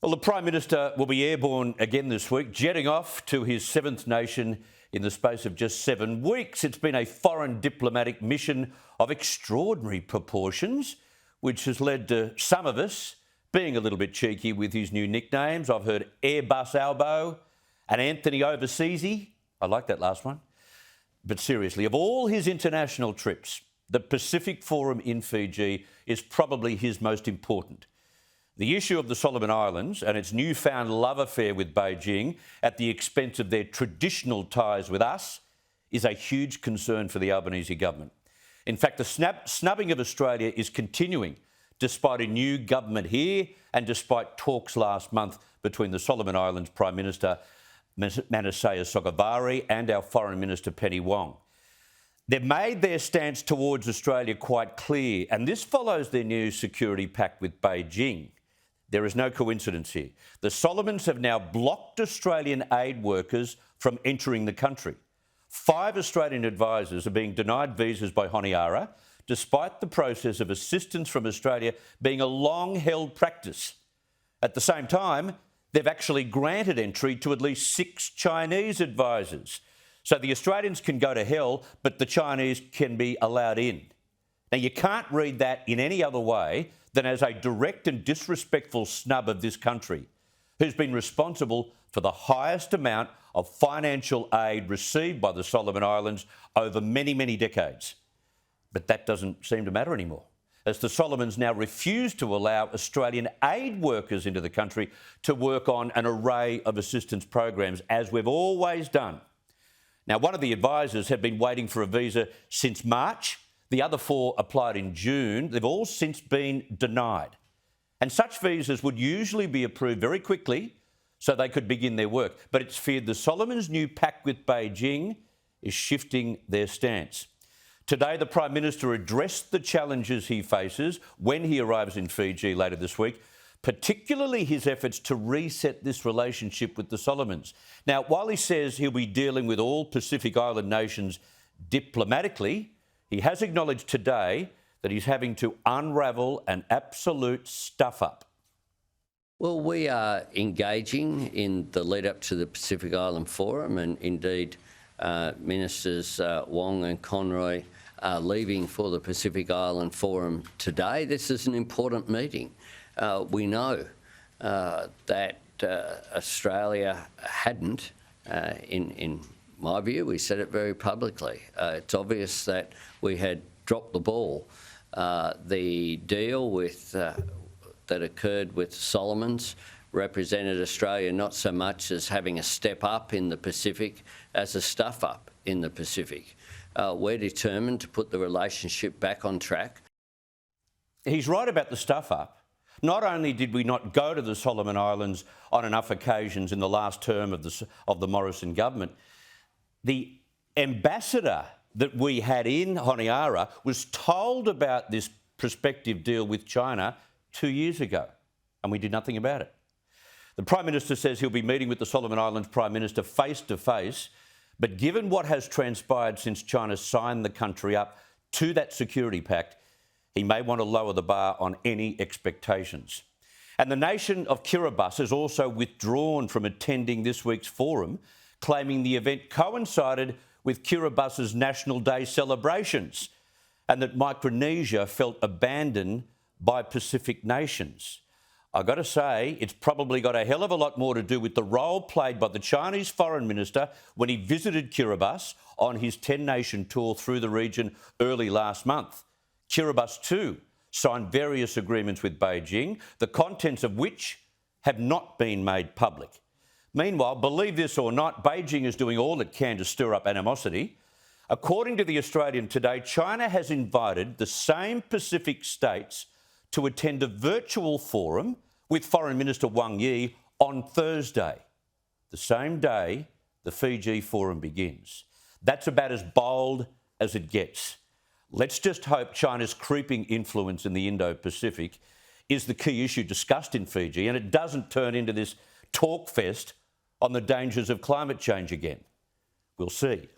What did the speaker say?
Well, the Prime Minister will be airborne again this week, jetting off to his seventh nation in the space of just 7 weeks. It's been a foreign diplomatic mission of extraordinary proportions, which has led to some of us being a little bit cheeky with his new nicknames. I've heard Airbus Albo and Anthony Overseasy. I like that last one. But seriously, of all his international trips, the Pacific Forum in Fiji is probably his most important. The issue of the Solomon Islands and its newfound love affair with Beijing at the expense of their traditional ties with us is a huge concern for the Albanese government. In fact, the snubbing of Australia is continuing despite a new government here and despite talks last month between the Solomon Islands Prime Minister Manasaya Sogavari and our Foreign Minister Penny Wong. They've made their stance towards Australia quite clear, and this follows their new security pact with Beijing. There is no coincidence here. The Solomons have now blocked Australian aid workers from entering the country. 5 Australian advisors are being denied visas by Honiara, despite the process of assistance from Australia being a long-held practice. At the same time, they've actually granted entry to at least 6 Chinese advisors. So the Australians can go to hell, but the Chinese can be allowed in. Now, you can't read that in any other way than as a direct and disrespectful snub of this country, who's been responsible for the highest amount of financial aid received by the Solomon Islands over many, many decades. But that doesn't seem to matter anymore, as the Solomons now refuse to allow Australian aid workers into the country to work on an array of assistance programs, as we've always done. Now, one of the advisors had been waiting for a visa since March. The other 4 applied in June. They've all since been denied. And such visas would usually be approved very quickly so they could begin their work. But it's feared the Solomons' new pact with Beijing is shifting their stance. Today, the Prime Minister addressed the challenges he faces when he arrives in Fiji later this week, particularly his efforts to reset this relationship with the Solomons. Now, while he says he'll be dealing with all Pacific Island nations diplomatically, he has acknowledged today that he's having to unravel an absolute stuff-up. Well, we are engaging in the lead-up to the Pacific Island Forum, and indeed Ministers Wong and Conroy are leaving for the Pacific Island Forum today. This is an important meeting. We know that Australia hadn't, in my view, we said it very publicly. It's obvious that we had dropped the ball. The deal that occurred with Solomons represented Australia not so much as having a step up in the Pacific as a stuff up in the Pacific. We're determined to put the relationship back on track. He's right about the stuff up. Not only did we not go to the Solomon Islands on enough occasions in the last term of the Morrison government, the ambassador that we had in Honiara was told about this prospective deal with China 2 years ago, and we did nothing about it. The Prime Minister says he'll be meeting with the Solomon Islands Prime Minister face to face, but given what has transpired since China signed the country up to that security pact, he may want to lower the bar on any expectations. And the nation of Kiribati has also withdrawn from attending this week's forum, claiming the event coincided with Kiribati's National Day celebrations and that Micronesia felt abandoned by Pacific nations. I've got to say, it's probably got a hell of a lot more to do with the role played by the Chinese Foreign Minister when he visited Kiribati on his 10-nation tour through the region early last month. Kiribati too signed various agreements with Beijing, the contents of which have not been made public. Meanwhile, believe this or not, Beijing is doing all it can to stir up animosity. According to the Australian today, China has invited the same Pacific states to attend a virtual forum with Foreign Minister Wang Yi on Thursday, the same day the Fiji forum begins. That's about as bold as it gets. Let's just hope China's creeping influence in the Indo-Pacific is the key issue discussed in Fiji, and it doesn't turn into this talk fest on the dangers of climate change again. We'll see.